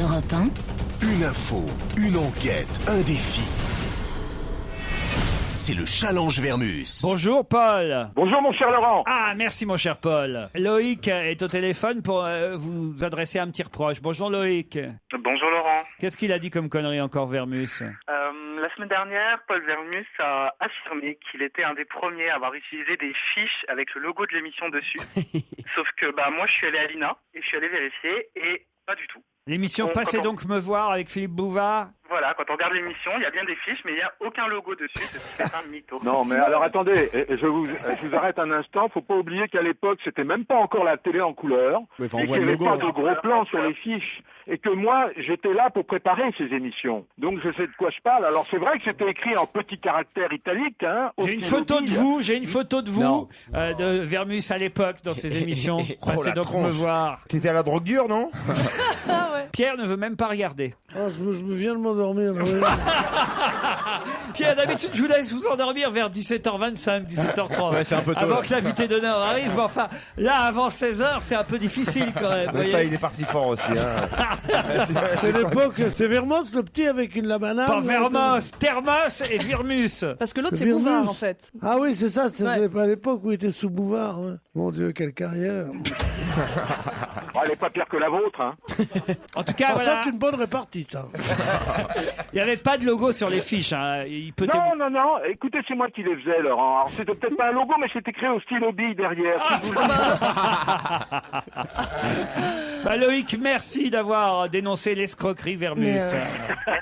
Europe 1. Une info, une enquête, un défi. C'est le challenge Vermus. Bonjour Paul. Bonjour mon cher Laurent. Ah, merci mon cher Paul. Loïc est au téléphone pour vous adresser un petit reproche. Bonjour Loïc. Bonjour Laurent. Qu'est-ce qu'il a dit comme connerie encore Vermus? La semaine dernière, Paul Vermus a affirmé qu'il était un des premiers à avoir utilisé des fiches avec le logo de l'émission dessus. Sauf que moi je suis allé à l'INA et je suis allé vérifier et pas du tout. L'émission Passez donc me voir avec Philippe Bouvard. Voilà, quand on regarde l'émission, il y a bien des fiches, mais il n'y a aucun logo dessus. C'est un mytho. Non, mais alors attendez, je vous arrête un instant. Faut pas oublier qu'à l'époque, c'était même pas encore la télé en couleur, et qu'il n'y avait pas de gros plans sur les fiches, et que moi, j'étais là pour préparer ces émissions. Donc je sais de quoi je parle. Alors c'est vrai que c'était écrit en petits caractères italiques. Hein, J'ai une photo de vous, de Vermus à l'époque dans ses émissions. Passez donc me voir. T'étais à la drogue dure, non? Ah ouais. Pierre ne veut même pas regarder. Ah, je viens de m'endormir. Pierre, d'habitude, je vous laisse vous endormir vers 17h25, 17h30. Ouais, c'est un peu tôt. Avant que l'invité d'honneur arrive. Mais enfin, là, avant 16h, c'est un peu difficile quand même. Enfin, il est parti fort aussi. Hein. C'est l'époque, c'est Vermos, le petit avec une banane. Pas Vermos, Thermos et Virmus. Parce que l'autre, c'est Virmus. Bouvard, en fait. Ah oui, c'est ça, c'était Ouais. pas à l'époque où il était sous Bouvard. Ouais. Mon Dieu, quelle carrière. Elle n'est pas pire que la vôtre. Hein. En tout cas, Ah, voilà, ça, c'est une bonne répartie, ça. il n'y avait pas de logo sur les fiches. Hein. Il peut Non. Écoutez, c'est moi qui les faisais, Laurent. Alors c'était peut-être pas un logo, mais c'était écrit au stylo bille derrière. Loïc, merci d'avoir dénoncé l'escroquerie Vermus. Mais,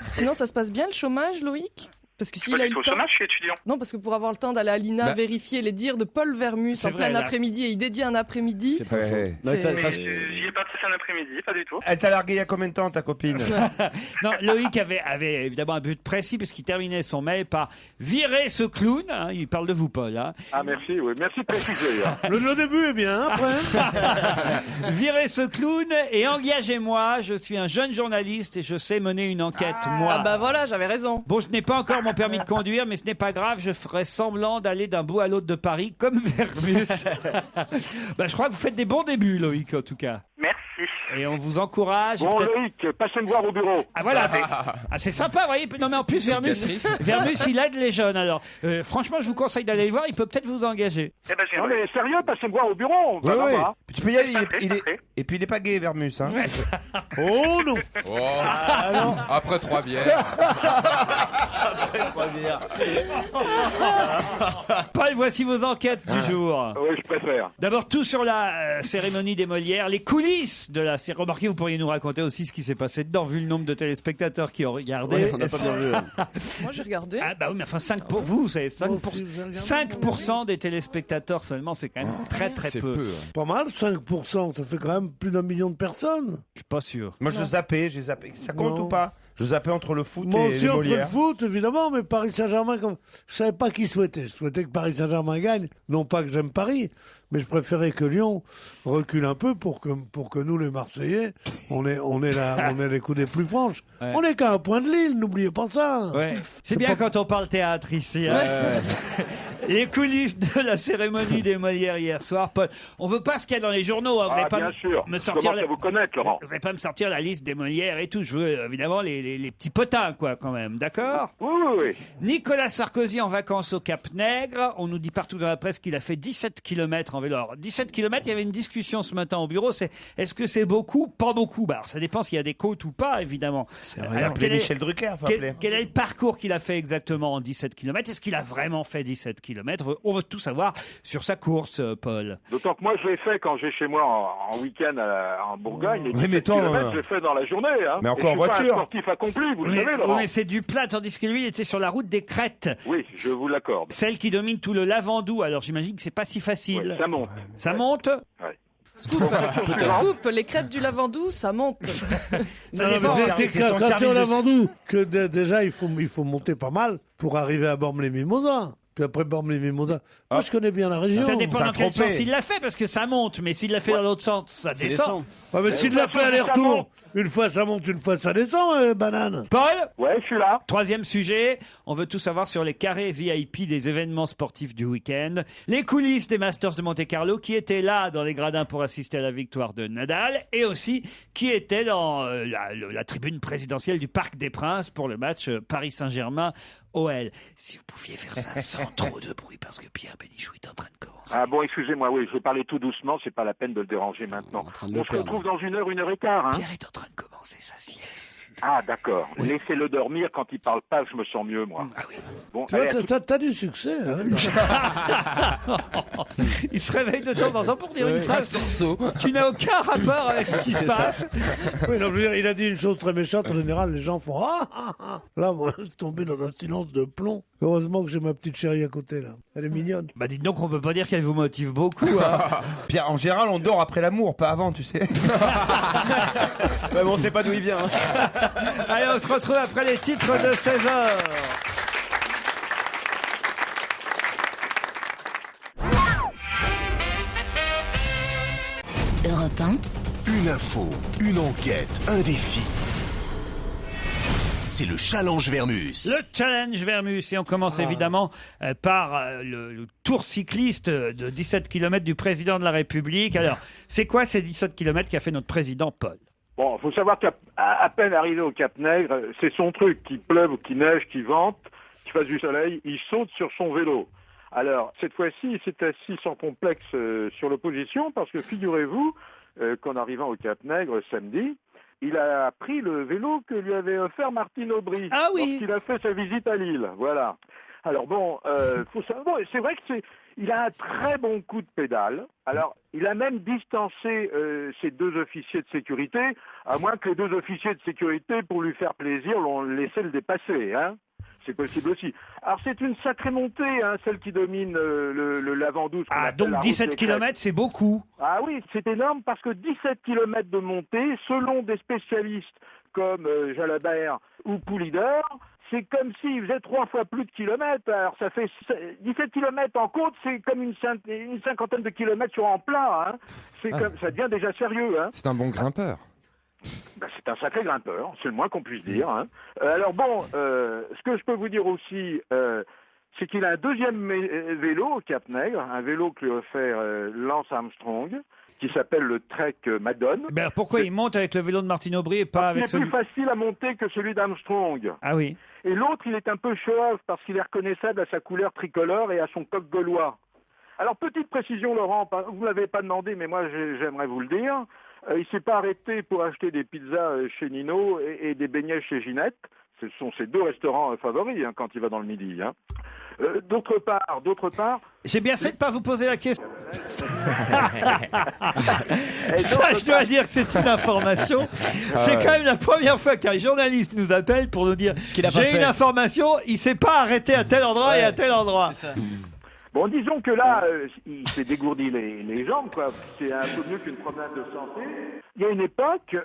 Sinon, ça se passe bien le chômage, Loïc? Parce que Je s'il suis a pas eu du tout le au temps. chômage, je suis étudiant. Non, parce que pour avoir le temps d'aller à l'INA vérifier les dires de Paul Vermus C'est en vrai, plein là. après-midi et il dédie un après-midi. Ouais. Mais j'y ai pas passé un après-midi, pas du tout. Elle t'a largué il y a combien de temps, ta copine? Non, Loïc avait évidemment un but précis puisqu'il terminait son mail par virer ce clown. Hein, il parle de vous, Paul. Hein. Ah merci, oui, merci de préciser. Hein. Le début est bien, après. Virez ce clown et engagez-moi. Je suis un jeune journaliste et je sais mener une enquête, moi. Ah bah voilà, j'avais raison. Bon, je n'ai pas encore mon permis de conduire, mais ce n'est pas grave. Je ferai semblant d'aller d'un bout à l'autre de Paris, comme Vermus. Je crois que vous faites des bons débuts, Loïc, en tout cas. Merci. Et on vous encourage. Bon Peut-être- Loïc, passez me voir au bureau. Ah voilà, c'est sympa, vous voyez. Non mais en plus Vermus, il aide les jeunes. Alors franchement, je vous conseille d'aller le voir. Il peut peut-être vous engager. Eh ben, je Non viendrai. mais sérieux, passez me voir au bureau. Ouais, ouais. Va. Tu peux y aller, Il est- et puis il est pas gay, Vermus. Hein. Oh non. Après 3 bières. Paul, voici vos enquêtes du jour. Oui, je préfère. D'abord, tout sur la cérémonie des Molières, les coulisses de la cérémonie. Remarquez, vous pourriez nous raconter aussi ce qui s'est passé dedans, vu le nombre de téléspectateurs qui ont regardé. Moi, j'ai regardé. Ah bah oui, mais enfin 5 pour vous, c'est 5%, Moi aussi, j'ai regardé. 5% des téléspectateurs seulement, c'est quand même très C'est peu. peu. Pas mal, 5%, ça fait quand même plus d'1 million de personnes. Je suis pas sûr. Moi, j'ai zappé. Ça compte Non. ou pas? Je zappais entre le foot Moi et aussi, les entre le Molières. foot, évidemment, mais Paris Saint-Germain, je savais pas qui souhaitait. Je souhaitais que Paris Saint-Germain gagne. Non pas que j'aime Paris, mais je préférais que Lyon recule un peu pour que nous, les Marseillais, on ait les coups des plus franches. Ouais. On est qu'à un point de Lille, n'oubliez pas ça. Ouais. C'est bien quand on parle théâtre ici. Hein. Les coulisses de la cérémonie des Molières hier soir, Paul. On veut pas ce qu'il y a dans les journaux. Hein. Vous Ah n'allez pas bien sûr. me Je sortir commence à vous connaître, Laurent. Vous n'allez pas me sortir la liste des Molières et tout. Je veux évidemment les petits potins, quoi, quand même. D'accord? Oui. Nicolas Sarkozy en vacances au Cap Nègre. On nous dit partout dans la presse qu'il a fait 17 km en vélo. Alors, 17 km, il y avait une discussion ce matin au bureau. Est-ce que c'est beaucoup? Pas beaucoup. Alors, ça dépend s'il y a des côtes ou pas, évidemment. Alors, Appelez Michel Drucker, faut appeler. quel est le parcours qu'il a fait exactement en 17 km? Est-ce qu'il a vraiment fait 17 km? On veut tout savoir sur sa course, Paul. D'autant que moi je l'ai fait quand j'ai chez moi en week-end en Bourgogne. Et Oui, mais 17 toi, kilomètres, je l'ai fait dans la journée. Hein. Mais Et encore en je suis pas voiture. un sportif accompli, vous le Oui, savez, Laurent. mais c'est du plat, tandis que lui, il était sur la route des crêtes. Oui, je vous l'accorde. Celle qui domine tout le Lavandou. Alors, j'imagine que c'est pas si facile. Ouais, ça monte. Ça monte? Scoop, les crêtes du Lavandou, ça monte. Ça Non, dépend. mais c'est son quand t'es service au de- Lavandou, déjà il faut monter pas mal pour arriver à Bormes-les-Mimosas. Puis après Bormes-les-Mimosas. Moi je connais bien la région. Ça dépend dans quel Saint-Tropez. sens il l'a fait, parce que ça monte, mais s'il l'a fait dans l'autre sens, ça descend. Ouais, mais s'il l'a fait aller-retour, Une fois ça monte, une fois ça descend, banane. Paul? Ouais, je suis là. Troisième sujet, on veut tout savoir sur les carrés VIP des événements sportifs du week-end. Les coulisses des Masters de Monte-Carlo, qui étaient là dans les gradins pour assister à la victoire de Nadal, et aussi qui étaient dans la tribune présidentielle du Parc des Princes pour le match Paris Saint-Germain OL. Si vous pouviez faire ça sans trop de bruit, parce que Pierre Bénichou est en train de commencer. Ah bon, excusez-moi, oui, je vais parler tout doucement, c'est pas la peine de le déranger maintenant. On se retrouve dans 1 heure et quart, hein. Pierre est en train de commencer sa sieste. Ah d'accord, laissez-le dormir, quand il parle pas, je me sens mieux, moi. Ah oui. Bon, Tu vois, allez, t'as du succès. Hein. Il se réveille de temps en temps pour dire une Un phrase sursaut. qui n'a aucun rapport avec ce qui se passe. Oui, non, je veux dire, il a dit une chose très méchante. En général, les gens font ah. Là, moi, je suis tombé dans un silence de plomb. Heureusement que j'ai ma petite chérie à côté, là. Elle est mignonne. Bah dites donc, on peut pas dire qu'elle vous motive beaucoup. Hein. Pierre, en général, on dort après l'amour, pas avant, tu sais. Mais bon, on sait pas d'où il vient. Allez, on se retrouve après les titres de 16h. Europe 1. Une info, une enquête, un défi. C'est le challenge Vermus. Le challenge Vermus. Et on commence évidemment par le tour cycliste de 17 km du président de la République. Alors, c'est quoi ces 17 km qu'a fait notre président Paul? Bon, faut savoir qu'à peine arrivé au Cap-Nègre, c'est son truc, qu'il pleuve ou qu'il neige, qu'il vente, qu'il fasse du soleil, il saute sur son vélo. Alors, cette fois-ci, il s'est assis sans complexe sur l'opposition, parce que figurez-vous qu'en arrivant au Cap-Nègre samedi, il a pris le vélo que lui avait offert Martine Aubry. Ah oui. Lorsqu'il a fait sa visite à Lille, voilà. Alors bon, faut savoir, bon, c'est vrai que il a un très bon coup de pédale. Alors, il a même distancé ses 2 officiers de sécurité, à moins que les 2 officiers de sécurité, pour lui faire plaisir, l'ont laissé le dépasser, hein. C'est possible aussi. Alors, c'est une sacrée montée, hein, celle qui domine le Lavandou. Ah, donc 17 km, c'est beaucoup. Ah oui, c'est énorme parce que 17 km de montée, selon des spécialistes comme Jalabert ou Poulidor, c'est comme s'il faisait 3 fois plus de kilomètres. Alors ça fait 17 km en côte, c'est comme une cinquantaine de kilomètres sur en plat. Hein. Ça devient déjà sérieux. Hein. C'est un bon grimpeur. Ben, c'est un sacré grimpeur, c'est le moins qu'on puisse dire. Hein. Alors bon, ce que je peux vous dire aussi, c'est qu'il a un deuxième vélo au Cap-Nègre, un vélo que lui a offert Lance Armstrong, qui s'appelle le Trek Madone. Ben, pourquoi il monte avec le vélo de Martine Aubry et pas avec celui... Il est plus facile à monter que celui d'Armstrong. Ah oui. Et l'autre, il est un peu show-off parce qu'il est reconnaissable à sa couleur tricolore et à son coq gaulois. Alors, petite précision, Laurent, vous ne l'avez pas demandé, mais moi, j'aimerais vous le dire. Il s'est pas arrêté pour acheter des pizzas chez Nino et des beignets chez Ginette. Ce sont ses 2 restaurants favoris quand il va dans le midi. Hein. D'autre part... J'ai bien fait de pas vous poser la question. Ça, je dois dire que c'est une information. C'est quand même la première fois qu'un journaliste nous appelle pour nous dire j'ai une information, il s'est pas arrêté à tel endroit et à tel endroit. C'est ça. Bon, disons que là, il s'est dégourdi les jambes, quoi. C'est un peu mieux qu'une promenade de santé. Il y a une époque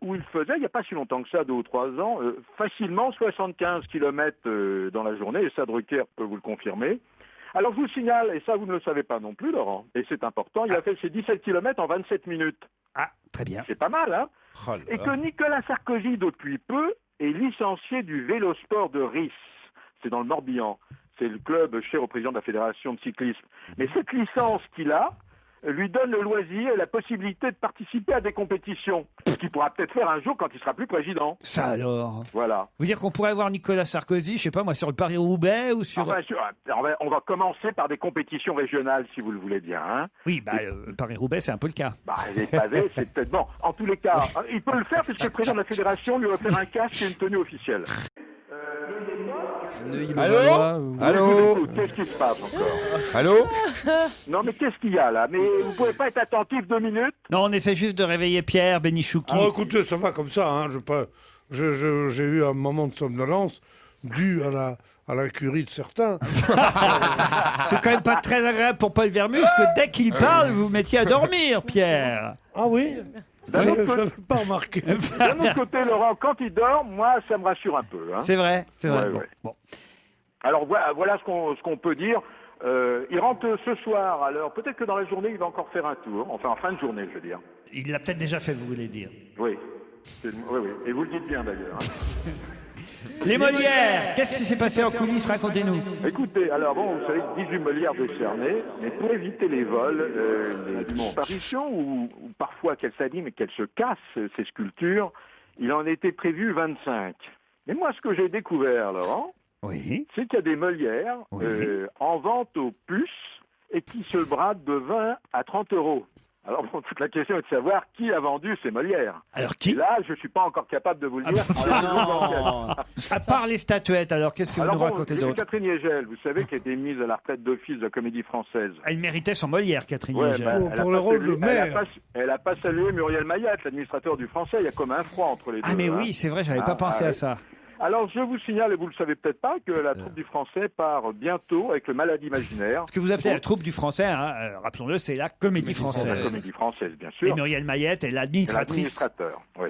où il faisait, il n'y a pas si longtemps que ça, 2 ou 3 ans, facilement 75 km dans la journée, et ça, Drucker peut vous le confirmer. Alors, je vous signale, et ça, vous ne le savez pas non plus, Laurent, et c'est important, il a fait ses 17 km en 27 minutes. Ah, très bien. C'est pas mal, hein. Et que Nicolas Sarkozy, depuis peu, est licencié du Vélosport de Ris. C'est dans le Morbihan. C'est le club cher au président de la Fédération de cyclisme. Mais cette licence qu'il a lui donne le loisir et la possibilité de participer à des compétitions, ce qu'il pourra peut-être faire un jour quand il sera plus président. Ça alors. Voilà. Vous dire qu'on pourrait avoir Nicolas Sarkozy, je sais pas moi, sur le Paris-Roubaix ou sur... On va commencer par des compétitions régionales, si vous le voulez bien. Hein. Oui, le Paris-Roubaix, c'est un peu le cas. Les pavés, c'est peut-être bon. En tous les cas, il peut le faire puisque le président de la Fédération lui a offert un casque et une tenue officielle. Allô Qu'est-ce qui se passe encore? Allô? Non, mais qu'est-ce qu'il y a là? Mais vous pouvez pas être attentif 2 minutes? Non, on essaie juste de réveiller Pierre Bénichou. Oh, écoutez, ça va comme ça. Hein. J'ai eu un moment de somnolence dû à la curie de certains. C'est quand même pas très agréable pour Paul Vermus que dès qu'il parle, vous vous mettiez à dormir, Pierre. Ah oui? Je n'avais pas remarqué. D'un autre côté, Laurent, quand il dort, moi, ça me rassure un peu. Hein. C'est vrai, c'est vrai. Ouais. Bon. Alors voilà ce qu'on peut dire. Il rentre ce soir, alors peut-être que dans la journée, il va encore faire un tour. Enfin, en fin de journée, je veux dire. Il l'a peut-être déjà fait, vous voulez dire. Oui. Oui, oui. Et vous le dites bien d'ailleurs. hein. Les Molières, qu'est-ce qui s'est passé en coulisses? Racontez-nous. Écoutez, alors bon, vous savez que 18 Molières décernés, mais pour éviter les vols, les disparitions ou parfois qu'elles s'abîment et qu'elles se cassent, ces sculptures, il en était prévu 25. Mais moi, ce que j'ai découvert, Laurent, Oui. c'est qu'il y a des Molières en vente aux puces et qui se bradent de 20 à 30 euros. Alors bon, toute la question est de savoir qui a vendu ces Molières. Alors qui? Et là, je suis pas encore capable de vous le dire. À part les statuettes, alors qu'est-ce que vous nous racontez c'est d'autre? Catherine Yegel, vous savez, qui a été mise à la retraite d'office de la Comédie Française. Elle méritait son Molière, Catherine Ouais, Yegel. elle a Pour pas le rôle de salué- mère. Elle a pas salué Muriel Maillat, l'administrateur du Français. Il y a comme un froid entre les deux. Ah mais hein. oui, c'est vrai, j'avais pas pensé à ça. Alors, je vous signale, et vous le savez peut-être pas, que la troupe du Français part bientôt avec le Malade imaginaire. Ce que vous appelez la troupe du Français, hein, rappelons-le, c'est la Comédie La Française. Comédie Française, bien Et sûr. Muriel Mayette est Et l'administratrice. l'administrateur, oui.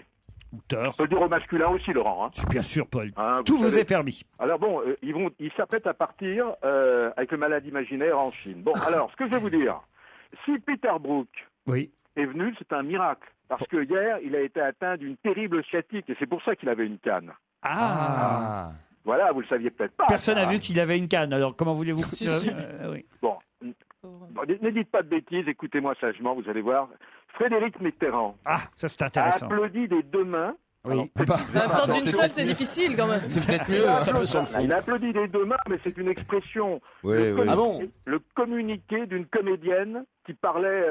Auteur. On peut dire au masculin aussi, Laurent. Hein. Bien sûr, Paul. Hein, Tout vous savez. est permis. Alors bon, ils s'apprêtent à partir avec le Malade imaginaire en Chine. Bon, alors, ce que je vais vous dire, si Peter Brook Oui. est venu, c'est un miracle. Parce que hier, il a été atteint d'une terrible sciatique et c'est pour ça qu'il avait une canne. Ah. Voilà, vous le saviez peut-être pas. Personne ça. n'a vu qu'il avait une canne, alors comment voulez-vous que... Si, si. Oui. Bon, ne dites pas de bêtises, écoutez-moi sagement, vous allez voir. Frédéric Mitterrand Ah, ça c'est a intéressant. applaudi des deux mains. Oui. Attendre d'une seule, c'est difficile quand même. C'est peut-être mieux. Il a applaudi des deux mains, mais c'est une expression. Oui, le, oui. Ah bon le communiqué d'une comédienne qui parlait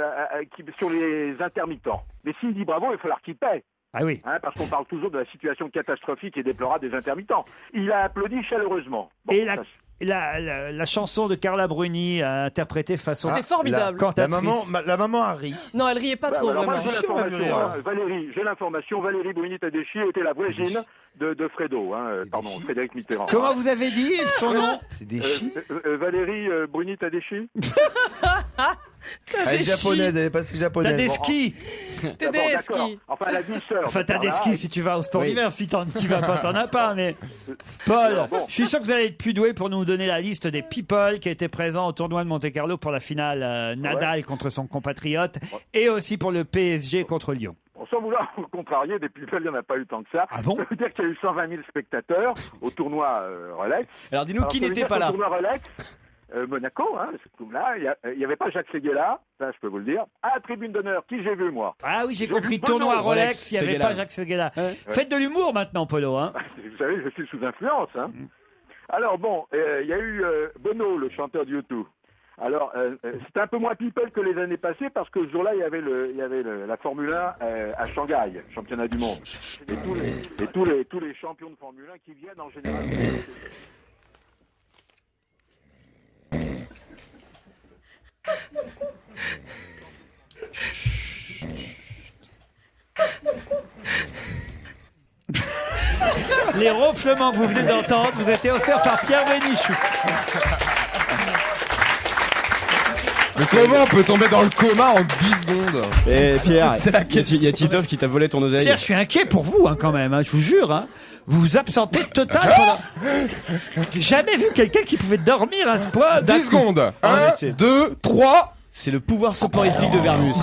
sur les intermittents. Mais s'il dit bravo, il va falloir qu'il paie. Ah oui. Hein, parce qu'on parle toujours de la situation catastrophique et déplorable des intermittents. Il a applaudi chaleureusement. Bon, Et ça, la chanson de Carla Bruni interprétée façon C'était formidable. cantatrice. La maman a ri. Non, elle riait pas trop, alors moi, vraiment. j'ai l'information, hein. Valérie, j'ai l'information. Valérie Bruni-Tedeschi était la voisine de Fredo, pardon, Frédéric Mitterrand. Comment vous avez dit son nom? C'est des chi. Valérie Bruni-Tedeschi. Elle est japonaise, elle est passée japonaise. Tadeschi. D'accord. Enfin, elle a dit sœur. Enfin, Tadeschi, si tu vas au sport Oui. d'hiver, si t'y vas pas, t'en as pas, mais... Paul, je suis sûr que vous allez être plus doué pour nous donner la liste des people qui étaient présents au tournoi de Monte-Carlo pour la finale Nadal contre son compatriote et aussi pour le PSG contre Lyon. Sans vouloir vous contrarier, des people, il n'y en a pas eu tant que ça. Ah bon? Ça veut dire qu'il y a eu 120 000 spectateurs au tournoi Rolex. Alors dis-nous qui ça veut n'était dire pas qu'au là. tournoi Rolex, Monaco, là, il n'y avait pas Jacques Séguéla, ça je peux vous le dire. À la tribune d'honneur, qui j'ai vu moi? Ah oui, j'ai J'ai compris, vu tournoi Bono. Rolex, il n'y avait Séguéla. pas Jacques Séguéla. Ouais. Faites de l'humour maintenant, Polo. Hein. Vous savez, je suis sous influence. Hein. Alors bon, il y a eu Bono, le chanteur du U2. Alors, c'était un peu moins people que les années passées parce que ce jour-là, il y avait la Formule 1 à Shanghai, championnat du monde. Et tous les champions de Formule 1 qui viennent en général. Les ronflements que vous venez d'entendre vous étaient offerts par Pierre Bénichou. Mais comment on peut tomber dans le coma en 10 secondes? Et Pierre, C'est la il y a question. Titoff qui t'a volé ton oseille. Pierre, je suis inquiet pour vous quand même, je vous jure. Vous vous absentez total pendant... J'ai jamais vu quelqu'un qui pouvait dormir à ce point. 10 secondes. Ah, 1, mais c'est- 2, 3. C'est le pouvoir soporifique de Vermus.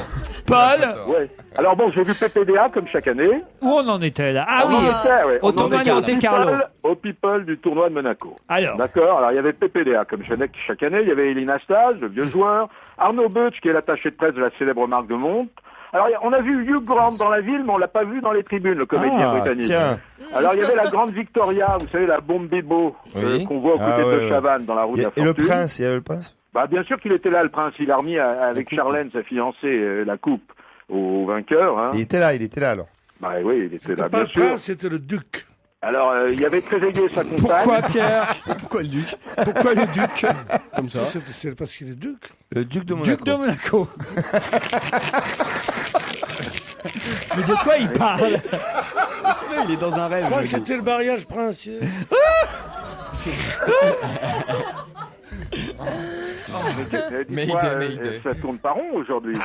Paul, Ouais. Alors bon, j'ai vu PPDA comme chaque année. où on en était là? Ah On oui, en était, ouais. au On en tournoi de était Monte-Carlo. Au people du tournoi de Monaco. Alors, D'accord. Alors il y avait PPDA comme chaque année. Il y avait Elina Stas, le vieux joueur. Arnaud Butch, qui est l'attaché de presse de la célèbre marque de montre. Alors on a vu Hugh Grant dans la ville, mais on l'a pas vu dans les tribunes, le comédien britannique. Tiens. Alors il y avait la grande Victoria, vous savez, la bombe bibo Oui. qu'on voit aux côtés de Chavannes dans la route de la Et le Fortune. prince, il y avait le prince. Bah bien sûr qu'il était là, le prince. Il a remis avec Charlène, sa fiancée, la coupe au vainqueur. Hein. Il était là alors. Bah oui, il était C'était là, pas bien le sûr. prince, c'était le duc. Alors il y avait Trezeguet, sa compagne. pourquoi Pierre? Pourquoi le duc Pourquoi le duc? Comme ça C'est parce qu'il est duc. Le duc de Monaco. Duc de Monaco. Mais de quoi il parle? C'est vrai, il est dans un rêve. Je crois je que dis. c'était le mariage princier. Dites-moi, Mayday. ça tourne pas rond aujourd'hui.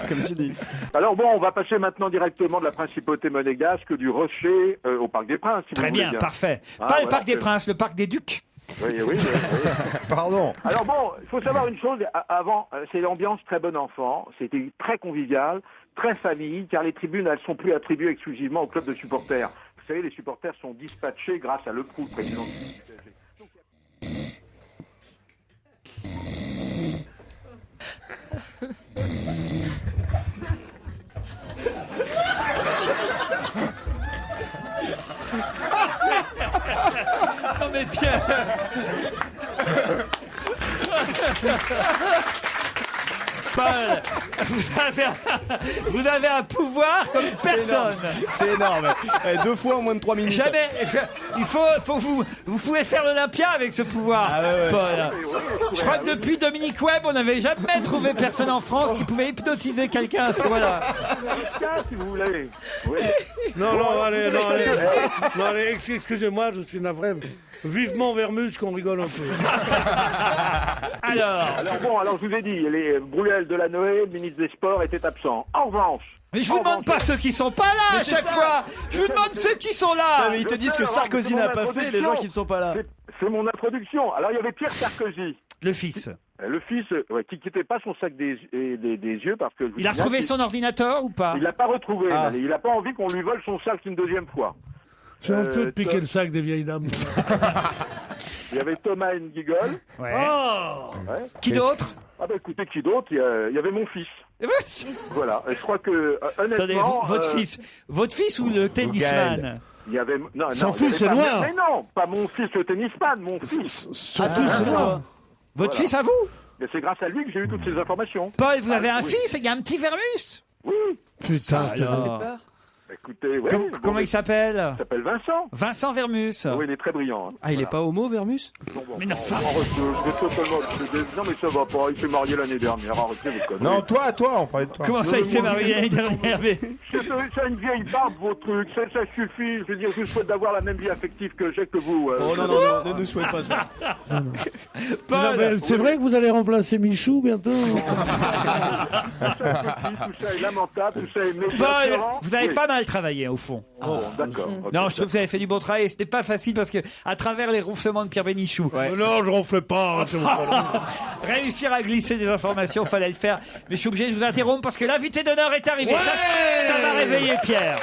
Comme tu dis. Alors bon, on va passer maintenant directement de la principauté monégasque du Rocher au Parc des Princes. Si Très vous voulez bien, parfait. Ah, Pas le voilà, Parc des c'est- Princes, le Parc des Ducs. Oui, oui, oui, oui. Pardon. Alors bon, il faut savoir une chose. Avant, c'est l'ambiance très bon enfant. C'était très convivial. très famille, car les tribunes, elles sont plus attribuées exclusivement au club de supporters. Vous savez, les supporters sont dispatchés grâce à Le Proulx, président du PSG. Non mais Pierre. Paul, vous avez un pouvoir comme personne. C'est énorme. 2 fois en moins de 3 minutes. Jamais. Il faut vous pouvez faire l'Olympia avec ce pouvoir, Paul. Je crois que depuis Dominique Webb, on n'avait jamais trouvé personne en France qui pouvait hypnotiser quelqu'un à ce moment-là. Si vous voulez. Oui. Non, allez, excusez-moi, je suis navré. Vivement Vermus qu'on rigole un peu. Alors je vous ai dit, les Bruel Delanoë, le ministre des Sports, était absent. En revanche. Mais je vous demande pas ceux qui sont pas là à chaque fois. Je vous demande ceux qui sont là. Non, mais ils te disent que Sarkozy n'a pas fait, les gens qui ne sont pas là. C'est mon introduction. Alors il y avait Pierre Sarkozy. Le fils. Le fils, qui quittait pas son sac des yeux parce que... Il a retrouvé son ordinateur ou pas? Il l'a pas retrouvé. Il a pas envie qu'on lui vole son sac une deuxième fois. C'est honteux de piquer le sac des vieilles dames. Il y avait Thomas N'Gigol. Ouais. Oh Ouais. Qui d'autre? Ah bah écoutez, qui d'autre? Il y avait mon fils. Voilà. Et je crois que, honnêtement... Attendez, votre fils ou le tennisman? Il y avait... Non, son fils est noir. Mais non, pas mon fils le tennisman, mon fils. Son fils est noir. Votre fils à vous? Et c'est grâce à lui que j'ai eu toutes ces informations. Paul, vous avez un fils? Il y a un petit Vermus? Oui. Putain, Ça fait peur. Écoutez, ouais, comment il s'appelle? Il s'appelle Vincent. Vincent Vermus. Oui, il est très brillant. Ah, il est pas homo, Vermus? Mais non, enfin... Non, mais ça va pas. Il s'est marié l'année dernière. Arrêtez vos conneries. Non, toi, on parlait de toi. Comment ça, il s'est marié l'année dernière? C'est une vieille barbe, vos trucs. Ça suffit. Je veux dire, je souhaite d'avoir la même vie affective que j'ai que vous. Oh non, ne nous souhaite pas ça. Paul, c'est vrai que vous allez remplacer Michou bientôt. Tout ça est lamentable. Tout ça est méchant. Paul, vous avez pas mal travaillé au fond. Oh, d'accord. Non, je trouve que vous avez fait du bon travail et c'était pas facile parce que à travers les ronflements de Pierre Bénichou, Non, je ronfle pas. réussir à glisser des informations, fallait le faire. Mais je suis obligé de vous interrompre parce que l'invité d'honneur est arrivé. Ça va réveiller Pierre.